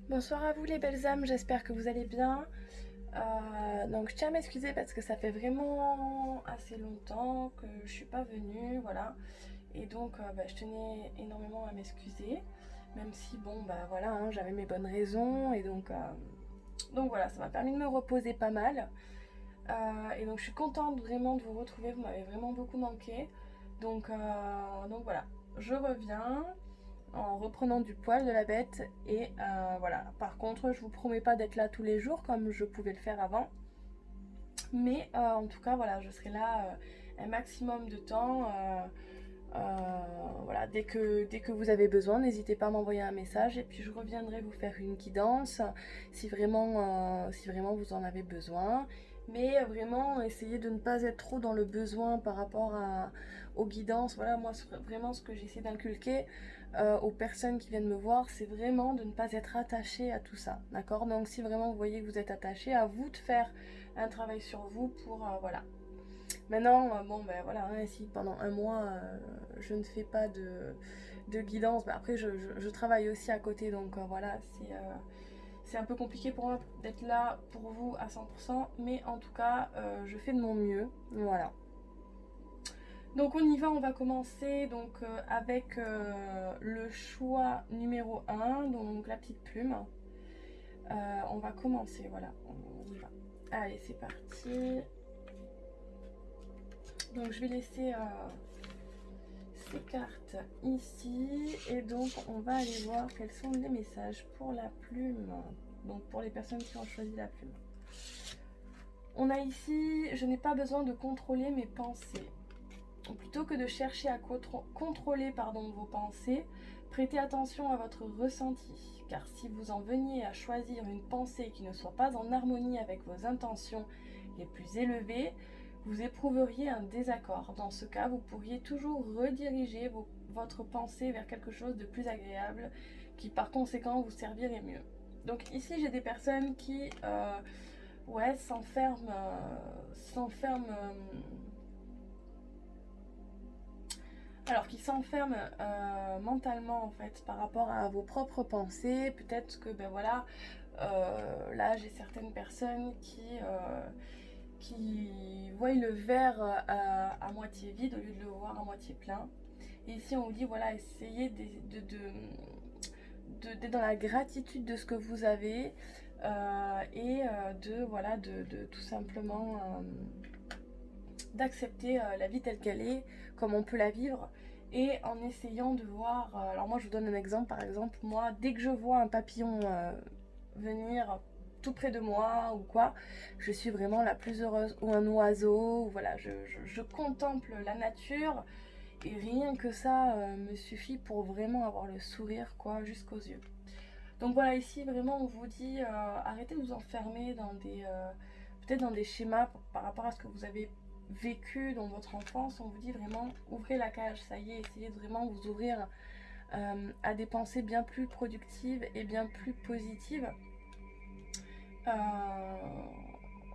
Bonsoir à vous les belles âmes, j'espère que vous allez bien. Donc je tiens à m'excuser parce que ça fait vraiment assez longtemps que je suis pas venue, voilà. Et donc je tenais énormément à m'excuser, même si bon bah voilà, hein, j'avais mes bonnes raisons et donc voilà, ça m'a permis de me reposer pas mal. Et donc je suis contente vraiment de vous retrouver, vous m'avez vraiment beaucoup manqué. Donc voilà, je reviens en reprenant du poil de la bête et voilà. Par contre, je vous promets pas d'être là tous les jours comme je pouvais le faire avant, mais en tout cas, voilà, je serai là un maximum de temps. Voilà, dès que vous avez besoin, n'hésitez pas à m'envoyer un message et puis je reviendrai vous faire une guidance si vraiment vous en avez besoin. Mais vraiment, essayez de ne pas être trop dans le besoin par rapport aux guidances. Voilà, moi, vraiment, ce que j'essaie d'inculquer aux personnes qui viennent me voir, c'est vraiment de ne pas être attaché à tout ça. D'accord? Donc, si vraiment vous voyez que vous êtes attaché, à vous de faire un travail sur vous pour, voilà. Maintenant, bon, ben voilà, hein, si pendant un mois, je ne fais pas de guidance, ben après, je travaille aussi à côté, donc voilà, c'est un peu compliqué pour moi d'être là pour vous à 100%, mais en tout cas, je fais de mon mieux, voilà. Donc on y va, on va commencer donc avec le choix numéro un, donc la petite plume. On va commencer, voilà, on y va. Allez, c'est parti. Donc je vais laisser ces cartes ici et donc on va aller voir quels sont les messages pour la plume, donc pour les personnes qui ont choisi la plume. On a ici: je n'ai pas besoin de contrôler mes pensées. Plutôt que de chercher à contrôler vos pensées, prêtez attention à votre ressenti, car si vous en veniez à choisir une pensée qui ne soit pas en harmonie avec vos intentions les plus élevées, vous éprouveriez un désaccord. Dans ce cas, vous pourriez toujours rediriger votre pensée vers quelque chose de plus agréable, qui par conséquent vous servirait mieux. Donc ici, j'ai des personnes qui qui s'enferment mentalement en fait par rapport à vos propres pensées. Peut-être que ben voilà, là j'ai certaines personnes qui voient le verre à moitié vide au lieu de le voir à moitié plein. Et ici on vous dit voilà, essayez d'être dans la gratitude de ce que vous avez et de tout simplement d'accepter la vie telle qu'elle est, comme on peut la vivre, et en essayant de voir. Alors moi je vous donne un exemple, par exemple, moi dès que je vois un papillon venir tout près de moi ou quoi, je suis vraiment la plus heureuse, ou un oiseau, ou voilà, je contemple la nature, et rien que ça me suffit pour vraiment avoir le sourire quoi jusqu'aux yeux. Donc voilà, ici vraiment on vous dit arrêtez de vous enfermer dans peut-être dans des schémas par rapport à ce que vous avez vécu dans votre enfance. On vous dit vraiment ouvrez la cage, ça y est, essayez de vraiment vous ouvrir à des pensées bien plus productives et bien plus positives. Euh,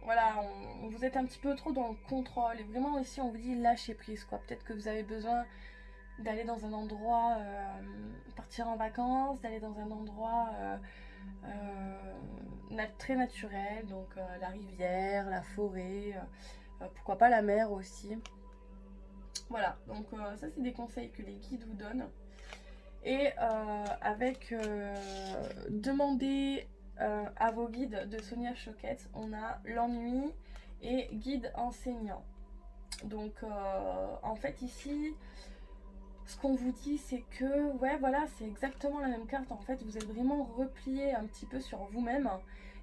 voilà, vous êtes un petit peu trop dans le contrôle et vraiment ici on vous dit lâchez prise quoi. Peut-être que vous avez besoin d'aller dans un endroit, partir en vacances, d'aller dans un endroit très naturel, donc la rivière, la forêt, pourquoi pas la mer aussi. Voilà, donc ça c'est des conseils que les guides vous donnent. Et demander à vos guides de Sonia Choquette, on a l'ennui et guide enseignant. Donc en fait ici, ce qu'on vous dit c'est que ouais voilà c'est exactement la même carte en fait, vous êtes vraiment replié un petit peu sur vous-même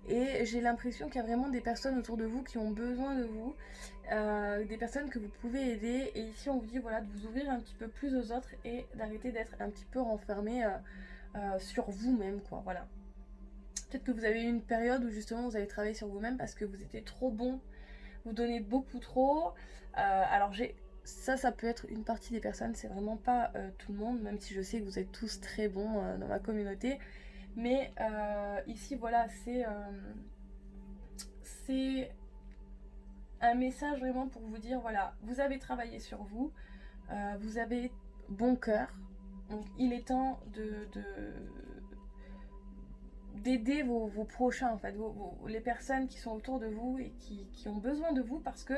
et j'ai l'impression qu'il y a vraiment des personnes autour de vous qui ont besoin de vous, des personnes que vous pouvez aider, et ici on vous dit voilà de vous ouvrir un petit peu plus aux autres et d'arrêter d'être un petit peu renfermé sur vous-même quoi, voilà. Peut-être que vous avez eu une période où justement vous avez travaillé sur vous-même parce que vous étiez trop bon, vous donnez beaucoup trop. Alors ça peut être une partie des personnes, c'est vraiment pas tout le monde, même si je sais que vous êtes tous très bons dans ma communauté. Mais ici, voilà, c'est un message vraiment pour vous dire, voilà, vous avez travaillé sur vous, vous avez bon cœur, donc il est temps d'aider vos prochains en fait, les personnes qui sont autour de vous et qui ont besoin de vous, parce que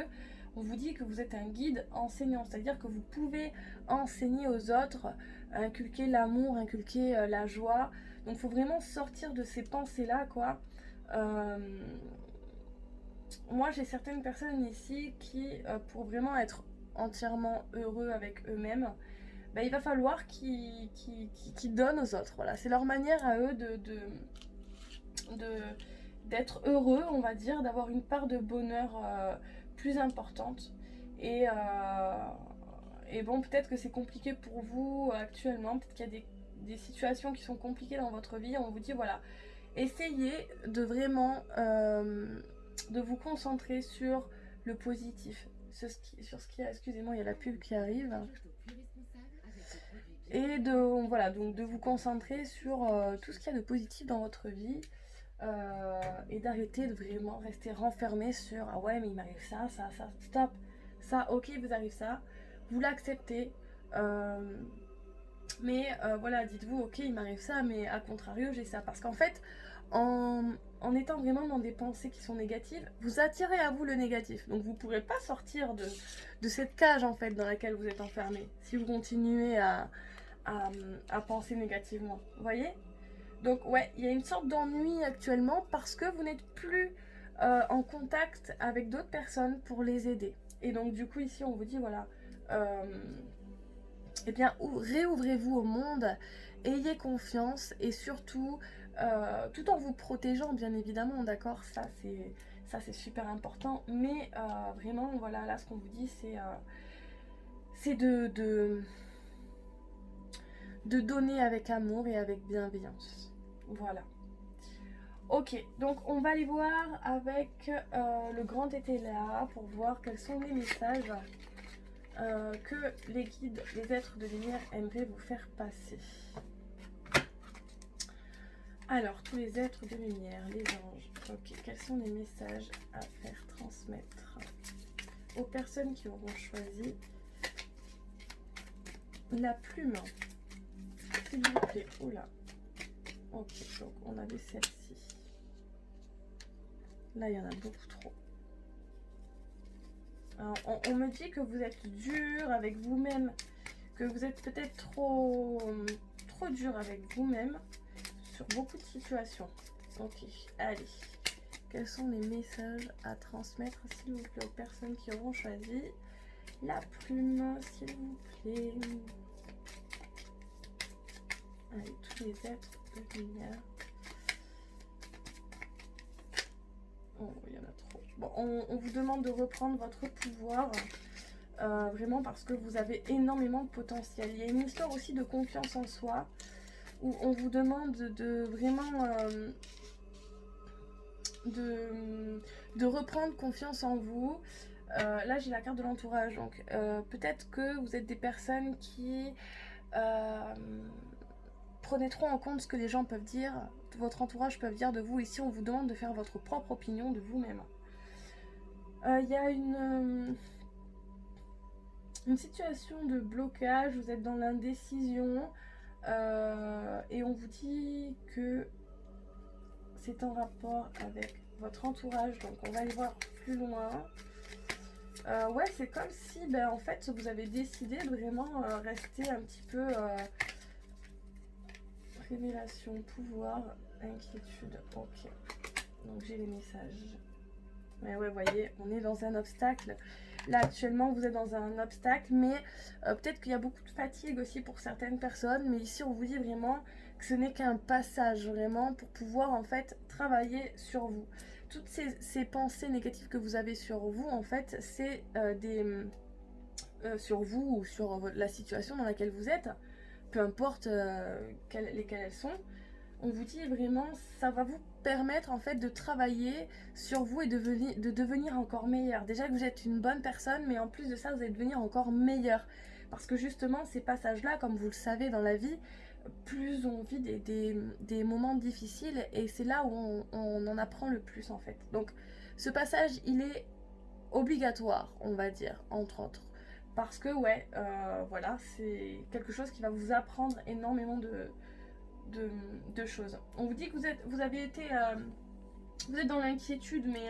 on vous dit que vous êtes un guide enseignant, c'est-à-dire que vous pouvez enseigner aux autres, inculquer l'amour, inculquer la joie. Donc il faut vraiment sortir de ces pensées-là, quoi. Euh, Moi, j'ai certaines personnes ici qui, pour vraiment être entièrement heureux avec eux-mêmes, bah, il va falloir qu'ils donnent aux autres. Voilà, c'est leur manière à eux d'être heureux, on va dire, d'avoir une part de bonheur plus importante. Et, euh, et bon, peut-être que c'est compliqué pour vous actuellement, peut-être qu'il y a des situations qui sont compliquées dans votre vie. On vous dit, voilà, essayez de vraiment de vous concentrer sur le positif, sur ce qui excusez-moi, il y a la pub qui arrive. Et voilà, donc de vous concentrer sur tout ce qu'il y a de positif dans votre vie, et d'arrêter de vraiment rester renfermé sur ah ouais mais il m'arrive ça, stop, ça ok vous arrive ça, vous l'acceptez, mais voilà, dites-vous ok il m'arrive ça mais à contrario j'ai ça, parce qu'en fait en étant vraiment dans des pensées qui sont négatives, vous attirez à vous le négatif, donc vous ne pourrez pas sortir de cette cage en fait dans laquelle vous êtes enfermé si vous continuez à penser négativement, vous voyez. Donc ouais, il y a une sorte d'ennui actuellement parce que vous n'êtes plus en contact avec d'autres personnes pour les aider. Et donc du coup ici on vous dit voilà, eh bien réouvrez-vous au monde, ayez confiance et surtout, tout en vous protégeant bien évidemment, d'accord, ça c'est super important, mais vraiment voilà, là ce qu'on vous dit c'est de donner avec amour et avec bienveillance. Voilà. Ok, donc on va aller voir avec le grand Tétéla pour voir quels sont les messages que les guides, les êtres de lumière aimeraient vous faire passer. Alors, tous les êtres de lumière, les anges, ok, quels sont les messages à faire transmettre aux personnes qui auront choisi la plume, s'il vous plaît. Oula. Ok, donc on avait celle-ci. Là, il y en a beaucoup trop. Alors, on me dit que vous êtes dur avec vous-même, que vous êtes peut-être trop dur avec vous-même sur beaucoup de situations. Ok, allez. Quels sont les messages à transmettre, s'il vous plaît, aux personnes qui auront choisi la plume, s'il vous plaît. Allez, tous les êtres de lumière. Oh, il y en a trop. Bon, on vous demande de reprendre votre pouvoir, vraiment parce que vous avez énormément de potentiel. Il y a une histoire aussi de confiance en soi, où on vous demande de vraiment de reprendre confiance en vous. Là, j'ai la carte de l'entourage, donc peut-être que vous êtes des personnes qui prenez trop en compte ce que les gens peuvent dire, votre entourage peut dire de vous. Ici, on vous demande de faire votre propre opinion de vous-même. Il y a une situation de blocage, vous êtes dans l'indécision, et on vous dit que c'est en rapport avec votre entourage, donc on va aller voir plus loin. Ouais, c'est comme si, ben, en fait, vous avez décidé de vraiment rester un petit peu... révélation, pouvoir, inquiétude. Ok. Donc j'ai les messages. Mais ouais, vous voyez, on est dans un obstacle. Là, actuellement, vous êtes dans un obstacle, mais peut-être qu'il y a beaucoup de fatigue aussi pour certaines personnes. Mais ici, on vous dit vraiment que ce n'est qu'un passage, vraiment, pour pouvoir, en fait, travailler sur vous. Toutes ces pensées négatives que vous avez sur vous, en fait, c'est sur vous ou sur la situation dans laquelle vous êtes, peu importe lesquelles elles sont. On vous dit vraiment, ça va vous permettre en fait de travailler sur vous et de devenir encore meilleur. Déjà que vous êtes une bonne personne, mais en plus de ça, vous allez devenir encore meilleur. Parce que justement, ces passages-là, comme vous le savez dans la vie, plus on vit des moments difficiles, et c'est là où on en apprend le plus en fait. Donc ce passage, il est obligatoire, on va dire, entre autres. Parce que ouais, voilà, c'est quelque chose qui va vous apprendre énormément de choses. On vous dit que vous avez été... vous êtes dans l'inquiétude, mais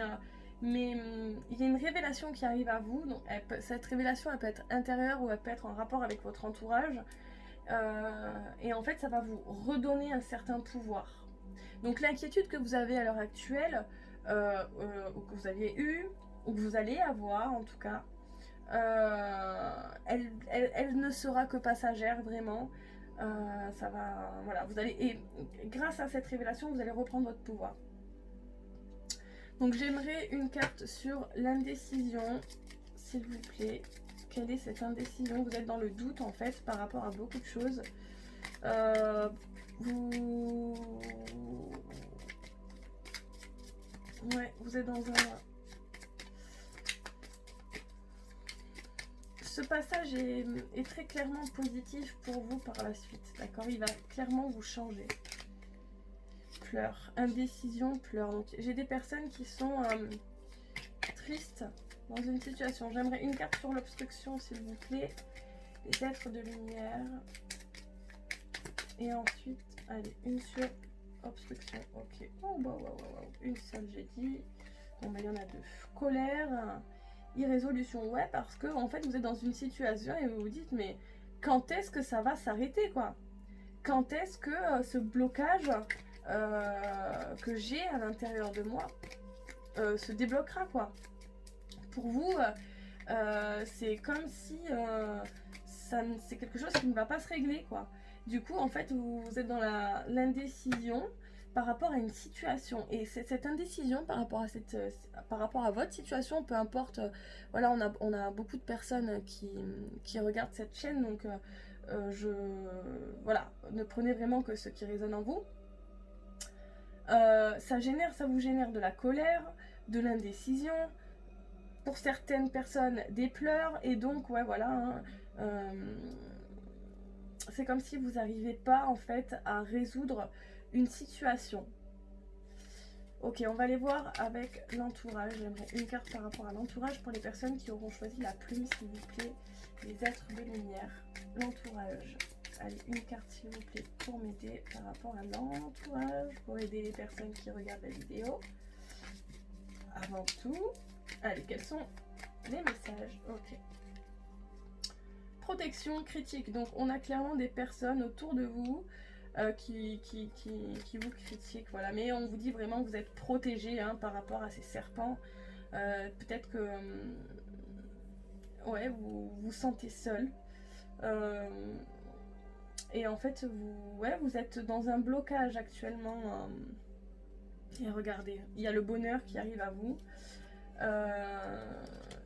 il y a une révélation qui arrive à vous. Donc, cette révélation, elle peut être intérieure ou elle peut être en rapport avec votre entourage. Et en fait, ça va vous redonner un certain pouvoir. Donc l'inquiétude que vous avez à l'heure actuelle, ou que vous aviez eu, ou que vous allez avoir en tout cas, elle ne sera que passagère vraiment. Ça va, voilà, vous allez, et grâce à cette révélation, vous allez reprendre votre pouvoir. Donc j'aimerais une carte sur l'indécision, s'il vous plaît. Quelle est cette indécision? Vous êtes dans le doute en fait par rapport à beaucoup de choses. Vous êtes dans un... Ce passage est très clairement positif pour vous par la suite, d'accord? Il va clairement vous changer. Pleurs, indécision, pleurs. Donc j'ai des personnes qui sont tristes dans une situation. J'aimerais une carte sur l'obstruction, s'il vous plaît. Les êtres de lumière. Et ensuite, allez, une sur obstruction. Ok. Oh, wow. Une seule, j'ai dit. Bon, ben, il y en a deux. Colère, irrésolution. Ouais, parce que, en fait, vous êtes dans une situation et vous vous dites, mais quand est-ce que ça va s'arrêter, quoi? Quand est-ce que ce blocage que j'ai à l'intérieur de moi se débloquera, quoi? Pour vous, c'est comme si c'est quelque chose qui ne va pas se régler, quoi. Du coup, en fait, vous êtes dans l'indécision par rapport à une situation. Et cette indécision par rapport à votre situation, peu importe, voilà, on a beaucoup de personnes qui regardent cette chaîne, donc voilà, ne prenez vraiment que ce qui résonne en vous. Ça vous génère de la colère, de l'indécision, pour certaines personnes des pleurs, et donc ouais voilà, hein, c'est comme si vous n'arrivez pas en fait à résoudre une situation. Ok, on va aller voir avec l'entourage. J'aimerais une carte par rapport à l'entourage pour les personnes qui auront choisi la plume, s'il vous plaît. Les êtres de lumière, l'entourage. Allez, une carte s'il vous plaît pour m'aider par rapport à l'entourage, pour aider les personnes qui regardent la vidéo. Avant tout, allez, quels sont les messages? Ok. Protection critique. Donc on a clairement des personnes autour de vous qui vous critiquent. Voilà. Mais on vous dit vraiment que vous êtes protégé hein, par rapport à ces serpents. Peut-être que ouais, vous vous sentez seul. Et en fait, vous êtes dans un blocage actuellement. Et regardez, il y a le bonheur qui arrive à vous.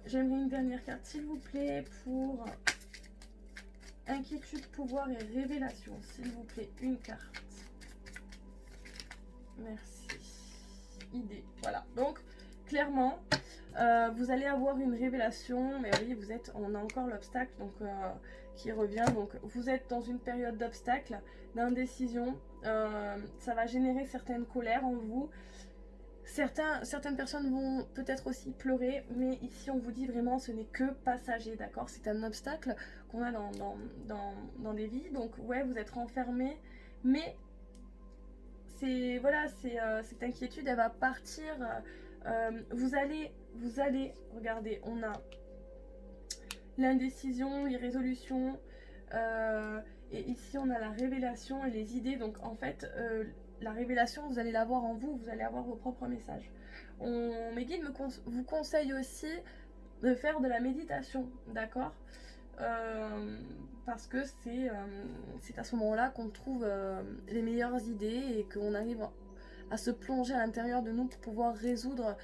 J'aimerais une dernière carte, s'il vous plaît, pour inquiétude, pouvoir et révélation. S'il vous plaît, une carte. Merci. Idée. Voilà. Donc, clairement, vous allez avoir une révélation. Mais oui, on a encore l'obstacle donc qui revient. Donc, vous êtes dans une période d'obstacle, d'indécision. Ça va générer certaines colères en vous. Certaines personnes vont peut-être aussi pleurer, mais ici on vous dit vraiment ce n'est que passager, d'accord? C'est un obstacle qu'on a dans des vies, donc ouais, vous êtes renfermé, mais c'est voilà, cette inquiétude, elle va partir. Vous allez, regardez, on a l'indécision, l'irrésolution, et ici on a la révélation et les idées, donc en fait... la révélation, vous allez l'avoir en vous, vous allez avoir vos propres messages. Mes guides vous conseillent aussi de faire de la méditation, d'accord? Parce que c'est à ce moment-là qu'on trouve les meilleures idées et qu'on arrive à se plonger à l'intérieur de nous pour pouvoir résoudre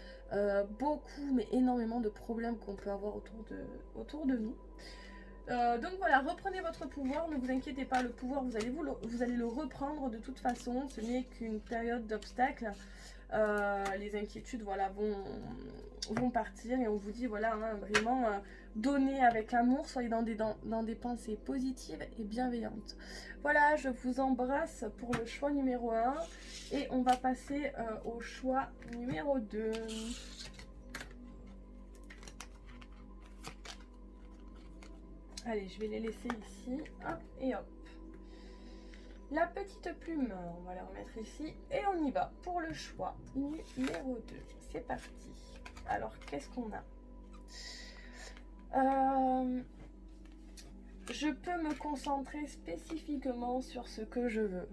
beaucoup, mais énormément de problèmes qu'on peut avoir autour de nous. Donc voilà, reprenez votre pouvoir, ne vous inquiétez pas, le pouvoir vous allez le reprendre de toute façon, ce n'est qu'une période d'obstacles, les inquiétudes voilà, vont partir et on vous dit voilà, hein, vraiment donnez avec l'amour, soyez dans des pensées positives et bienveillantes. Voilà, je vous embrasse pour le choix numéro 1 et on va passer au choix numéro 2. Allez, je vais les laisser ici. Hop et hop. La petite plume, on va la remettre ici. Et on y va pour le choix numéro 2. C'est parti. Alors, qu'est-ce qu'on a? Je peux me concentrer spécifiquement sur ce que je veux.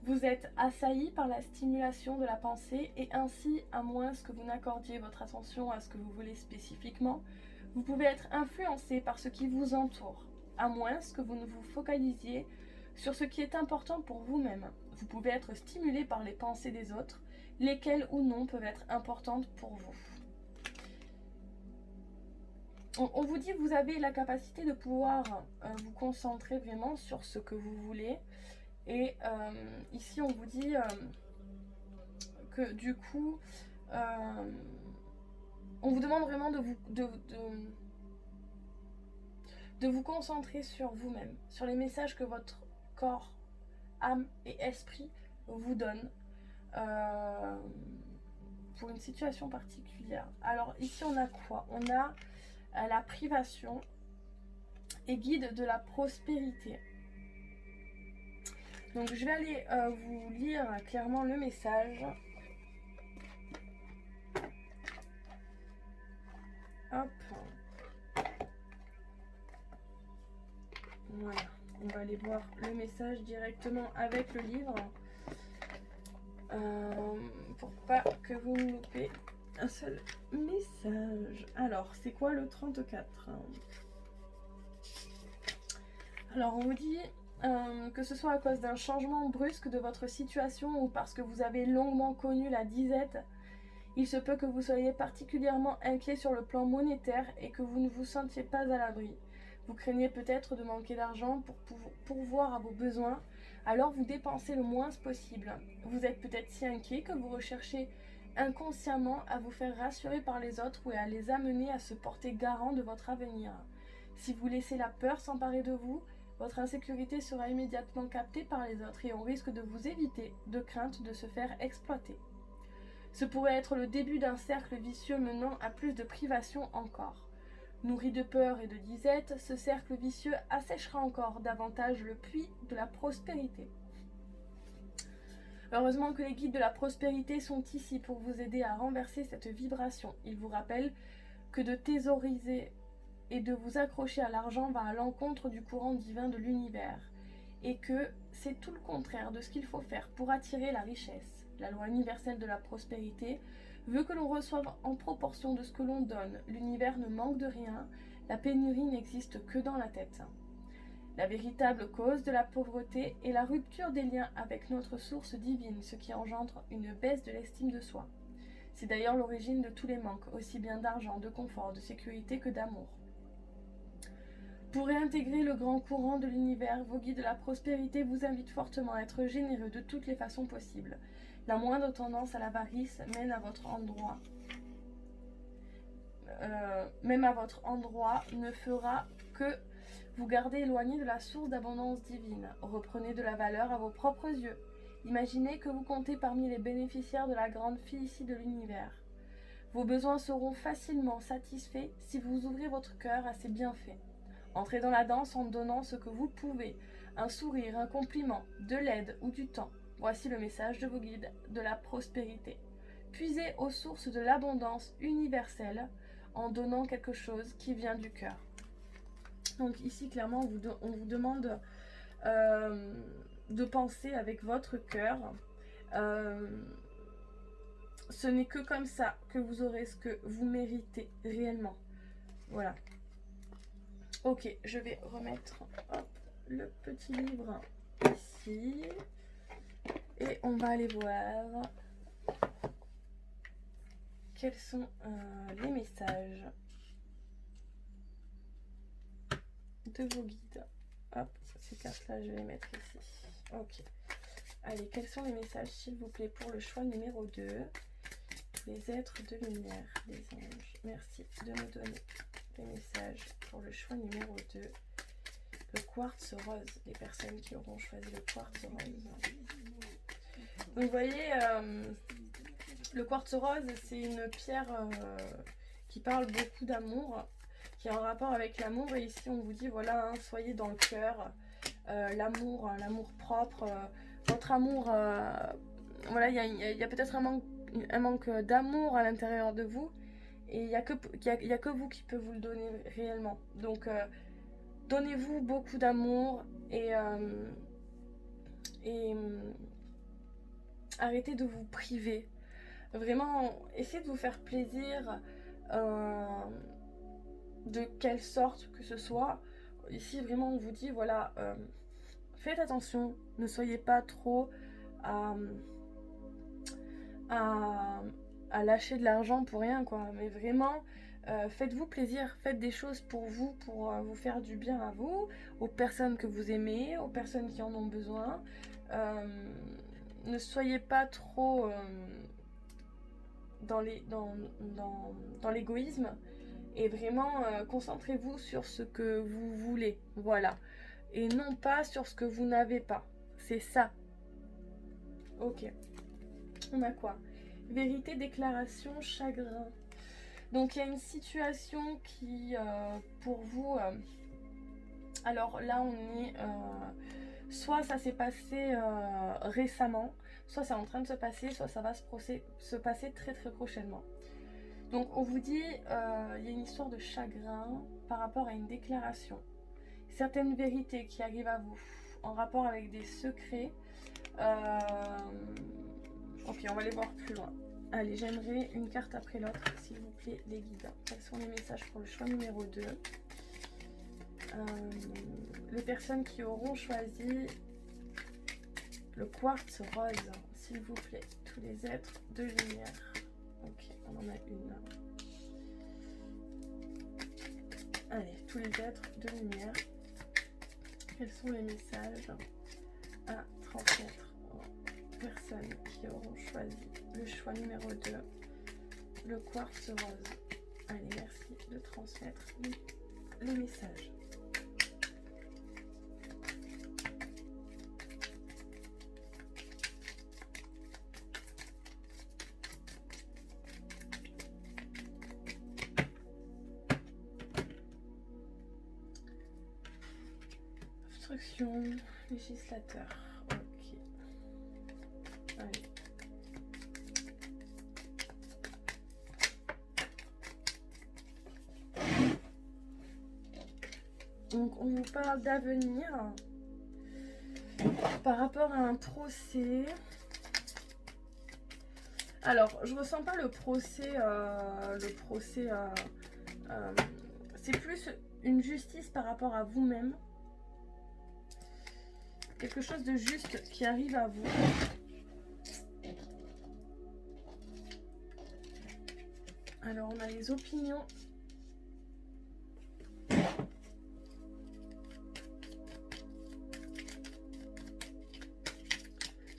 Vous êtes assailli par la stimulation de la pensée et ainsi, à moins que vous n'accordiez votre attention à ce que vous voulez spécifiquement, vous pouvez être influencé par ce qui vous entoure, à moins que vous ne vous focalisiez sur ce qui est important pour vous-même. Vous pouvez être stimulé par les pensées des autres, lesquelles ou non peuvent être importantes pour vous. On vous dit que vous avez la capacité de pouvoir vous concentrer vraiment sur ce que vous voulez. Et ici, on vous dit que du coup, on vous demande vraiment de vous concentrer sur vous-même, sur les messages que votre corps, âme et esprit vous donnent pour une situation particulière. Alors ici, on a quoi? On a la privation et guide de la prospérité. Donc je vais aller vous lire clairement le message. Hop. Voilà. On va aller voir le message directement avec le livre. Pour pas que vous me loupez un seul message. Alors, c'est quoi le 34? Alors, on vous dit que ce soit à cause d'un changement brusque de votre situation ou parce que vous avez longuement connu la disette, il se peut que vous soyez particulièrement inquiet sur le plan monétaire et que vous ne vous sentiez pas à l'abri. Vous craignez peut-être de manquer d'argent pour pourvoir à vos besoins, alors vous dépensez le moins possible. Vous êtes peut-être si inquiet que vous recherchez inconsciemment à vous faire rassurer par les autres ou à les amener à se porter garant de votre avenir. Si vous laissez la peur s'emparer de vous, votre insécurité sera immédiatement captée par les autres et on risque de vous éviter de crainte de se faire exploiter. Ce pourrait être le début d'un cercle vicieux menant à plus de privations encore. Nourri de peur et de disette, ce cercle vicieux asséchera encore davantage le puits de la prospérité. Heureusement que les guides de la prospérité sont ici pour vous aider à renverser cette vibration. Ils vous rappellent que de thésauriser et de vous accrocher à l'argent va à l'encontre du courant divin de l'univers, et que c'est tout le contraire de ce qu'il faut faire pour attirer la richesse. La loi universelle de la prospérité veut que l'on reçoive en proportion de ce que l'on donne. L'univers ne manque de rien, la pénurie n'existe que dans la tête. La véritable cause de la pauvreté est la rupture des liens avec notre source divine, ce qui engendre une baisse de l'estime de soi. C'est d'ailleurs l'origine de tous les manques, aussi bien d'argent, de confort, de sécurité que d'amour. Pour réintégrer le grand courant de l'univers, vos guides de la prospérité vous invitent fortement à être généreux de toutes les façons possibles. La moindre tendance à l'avarice mène à votre endroit. Même à votre endroit ne fera que vous garder éloigné de la source d'abondance divine. Reprenez de la valeur à vos propres yeux. Imaginez que vous comptez parmi les bénéficiaires de la grande félicité de l'univers. Vos besoins seront facilement satisfaits si vous ouvrez votre cœur à ces bienfaits. Entrez dans la danse en donnant ce que vous pouvez, un sourire, un compliment, de l'aide ou du temps. Voici le message de vos guides de la prospérité. Puisez aux sources de l'abondance universelle en donnant quelque chose qui vient du cœur. Donc ici, clairement, on vous demande de penser avec votre cœur. Ce n'est que comme ça que vous aurez ce que vous méritez réellement. Voilà. Ok, je vais remettre le petit livre ici. Et on va aller voir quels sont les messages de vos guides. Hop, ces cartes-là, je vais les mettre ici. Ok. Allez, quels sont les messages, s'il vous plaît, pour le choix numéro 2? Les êtres de lumière, les anges. Merci de me donner les messages pour le choix numéro 2. Le quartz rose, les personnes qui auront choisi le quartz rose. Donc vous voyez, le quartz rose, c'est une pierre qui parle beaucoup d'amour, qui est en rapport avec l'amour. Et ici, on vous dit, voilà, hein, soyez dans le cœur. l'amour propre, votre amour, voilà, il y a peut-être un manque d'amour à l'intérieur de vous, et il y a que vous qui peut vous le donner réellement. Donc, donnez-vous beaucoup d'amour et arrêtez de vous priver. Vraiment, essayez de vous faire plaisir euh, de quelle sorte que ce soit. Ici, vraiment, on vous dit, voilà, faites attention, ne soyez pas trop à, à, à lâcher de l'argent pour rien, quoi. Mais vraiment, faites-vous plaisir, faites des choses pour vous vous faire du bien à vous, aux personnes que vous aimez, aux personnes qui en ont besoin. Ne soyez pas trop dans l'égoïsme, et vraiment concentrez-vous sur ce que vous voulez, voilà, et non pas sur ce que vous n'avez pas. C'est ça. Ok. On a quoi? Vérité, déclaration, chagrin. Donc il y a une situation qui, pour vous, alors là on est, soit ça s'est passé récemment, soit c'est en train de se passer, soit ça va se passer très très prochainement. Donc on vous dit, il y a une histoire de chagrin par rapport à une déclaration. Certaines vérités qui arrivent à vous en rapport avec des secrets. Ok, on va aller voir plus loin. Allez, j'aimerais une carte après l'autre, s'il vous plaît, les guides. Quels sont les messages pour le choix numéro 2? Les personnes qui auront choisi le quartz rose, s'il vous plaît, tous les êtres de lumière. Ok, on en a une. Allez, tous les êtres de lumière. Quels sont les messages à transmettre aux personnes qui auront choisi le choix numéro 2, le quartz rose? Allez, merci de transmettre les messages. Obstruction, législateur. Ok. Allez. Donc on vous parle d'avenir par rapport à un procès. Alors je ressens pas le procès, c'est plus une justice par rapport à vous-même. Quelque chose de juste qui arrive à vous. Alors on a les opinions.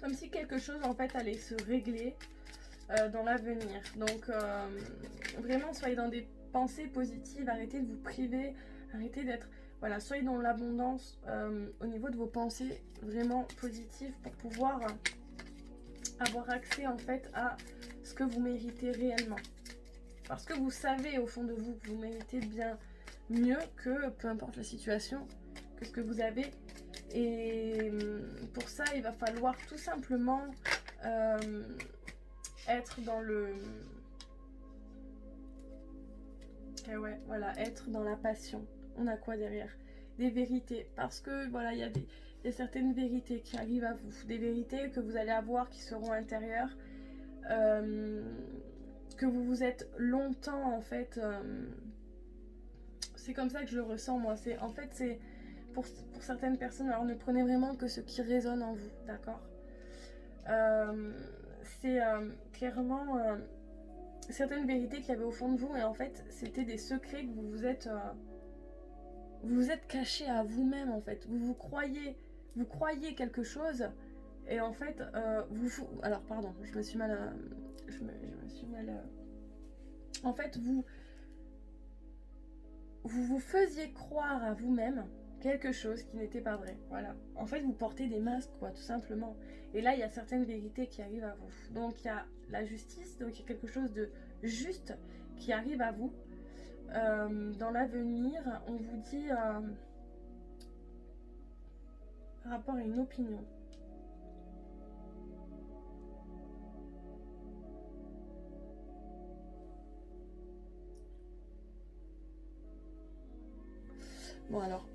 Comme si quelque chose en fait allait se régler dans l'avenir. Donc vraiment soyez dans des pensées positives, arrêtez de vous priver, arrêtez d'être... Voilà, soyez dans l'abondance au niveau de vos pensées vraiment positives pour pouvoir avoir accès en fait à ce que vous méritez réellement. Parce que vous savez au fond de vous que vous méritez bien mieux que, peu importe la situation, que ce que vous avez. Et pour ça, il va falloir tout simplement être dans le... Et ouais, voilà, être dans la passion. On a quoi derrière? Des vérités. Parce que voilà, il y a certaines vérités qui arrivent à vous. Des vérités que vous allez avoir qui seront intérieures. Que vous vous êtes longtemps en fait... c'est comme ça que je le ressens moi. En fait, c'est pour certaines personnes, alors ne prenez vraiment que ce qui résonne en vous, d'accord? C'est clairement certaines vérités qu'il y avait au fond de vous, et en fait c'était des secrets que vous vous êtes caché à vous-même en fait. Vous croyez quelque chose, et en fait alors pardon, je me suis mal en fait vous faisiez croire à vous-même quelque chose qui n'était pas vrai. Voilà. En fait, vous portez des masques, quoi, tout simplement. Et là, il y a certaines vérités qui arrivent à vous. Donc, il y a la justice, donc il y a quelque chose de juste qui arrive à vous. Dans l'avenir, on vous dit... par rapport à une opinion. Bon alors,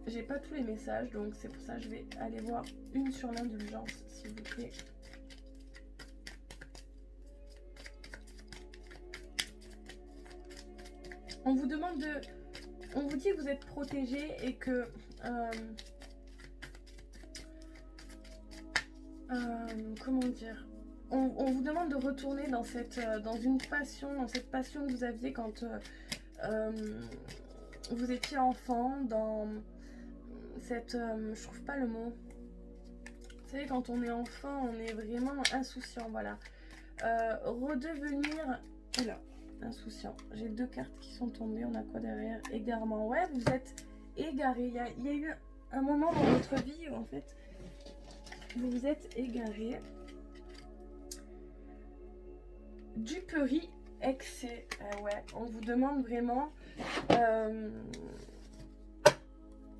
j'ai pas tous les messages, donc c'est pour ça que je vais aller voir une sur l'indulgence, s'il vous plaît. On vous demande de... On vous dit que vous êtes protégé et que... comment dire, on vous demande de retourner dans cette dans une passion, dans cette passion que vous aviez quand vous étiez enfant, dans cette je trouve pas le mot. Vous savez, quand on est enfant, on est vraiment insouciant, voilà. Redevenir, oula, insouciant. J'ai deux cartes qui sont tombées. On a quoi derrière? Égarement. Ouais, vous êtes égaré. Il y a eu un moment dans votre vie où en fait vous vous êtes égaré. Duperie, excès. Ouais, on vous demande vraiment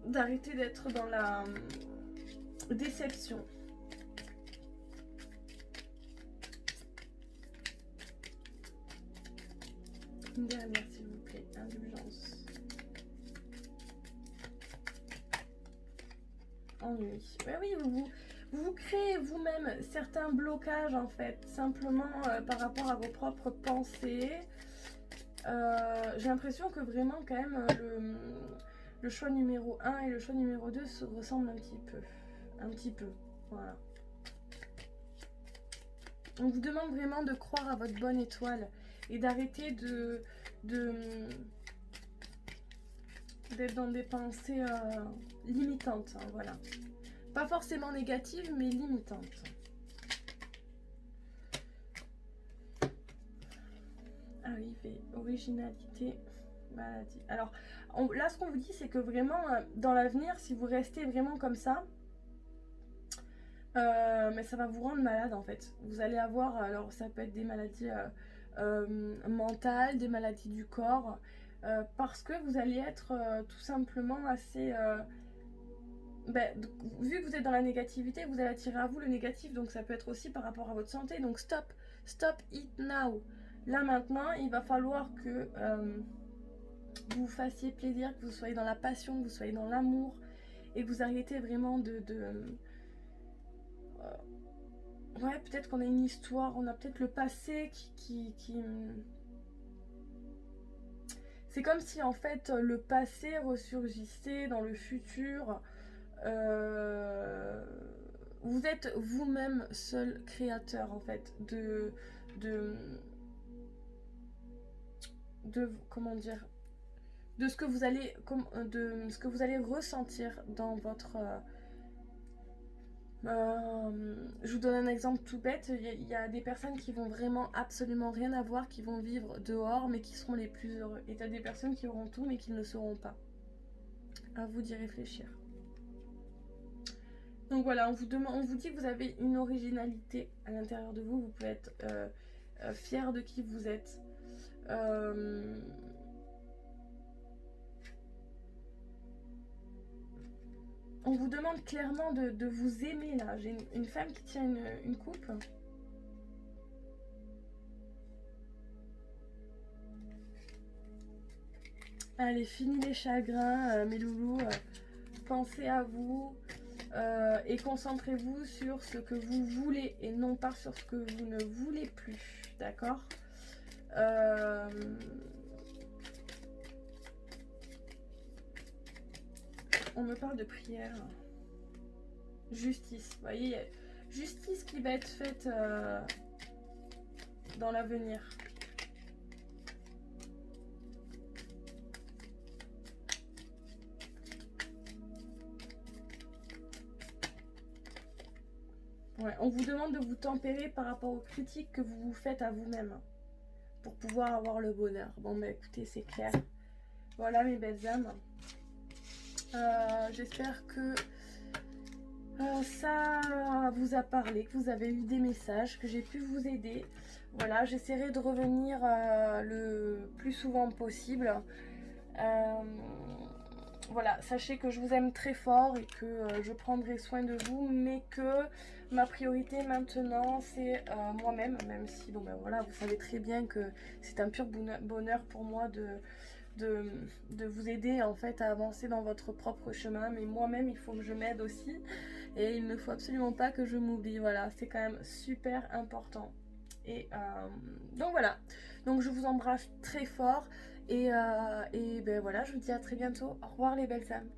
d'arrêter d'être dans la déception. Une dernière, s'il vous plaît. Indulgence. Ennui. Ouais, oui, vous créez vous-même certains blocages, en fait, simplement par rapport à vos propres pensées. J'ai l'impression que vraiment, quand même, le choix numéro 1 et le choix numéro 2 se ressemblent un petit peu. Un petit peu, voilà. On vous demande vraiment de croire à votre bonne étoile et d'arrêter d'être dans des pensées limitantes, hein, voilà. Pas forcément négatives, mais limitantes. Arrivée, originalité, maladie. Alors, là, ce qu'on vous dit, c'est que vraiment, dans l'avenir, si vous restez vraiment comme ça, mais ça va vous rendre malade, en fait. Vous allez avoir, alors ça peut être des maladies mentales, des maladies du corps, parce que vous allez être tout simplement assez... vu que vous êtes dans la négativité, vous allez attirer à vous le négatif, donc ça peut être aussi par rapport à votre santé. Donc stop it now. Là maintenant, il va falloir que vous vous fassiez plaisir, que vous soyez dans la passion, que vous soyez dans l'amour, et que vous arrêtez vraiment ouais, peut-être qu'on a une histoire, on a peut-être le passé qui... C'est comme si en fait le passé ressurgissait dans le futur. Vous êtes vous-même seul créateur en fait de comment dire, de ce que vous allez de ce que vous allez ressentir dans votre je vous donne un exemple tout bête. Il y a des personnes qui vont vraiment absolument rien avoir, qui vont vivre dehors mais qui seront les plus heureux, et t'as des personnes qui auront tout mais qui ne le seront pas. À vous d'y réfléchir. Donc voilà, on vous dit que vous avez une originalité à l'intérieur de vous. Vous pouvez être fier de qui vous êtes. On vous demande clairement de vous aimer là. J'ai une femme qui tient une coupe. Allez, fini les chagrins, mes loulous. Pensez à vous. Et concentrez-vous sur ce que vous voulez et non pas sur ce que vous ne voulez plus, d'accord? On me parle de prière. Justice, vous voyez, justice qui va être faite dans l'avenir. Ouais, on vous demande de vous tempérer par rapport aux critiques que vous vous faites à vous-même pour pouvoir avoir le bonheur. Bon, bah écoutez, c'est clair. Voilà mes belles âmes. J'espère que ça vous a parlé, que vous avez eu des messages, que j'ai pu vous aider. Voilà, j'essaierai de revenir le plus souvent possible. voilà, sachez que je vous aime très fort et que je prendrai soin de vous, mais que ma priorité maintenant c'est moi-même, même si bon ben voilà, vous savez très bien que c'est un pur bonheur pour moi de, de vous aider en fait à avancer dans votre propre chemin, mais moi-même il faut que je m'aide aussi et il ne faut absolument pas que je m'oublie, voilà, c'est quand même super important. Et donc voilà, donc je vous embrasse très fort et ben voilà, je vous dis à très bientôt. Au revoir les belles âmes.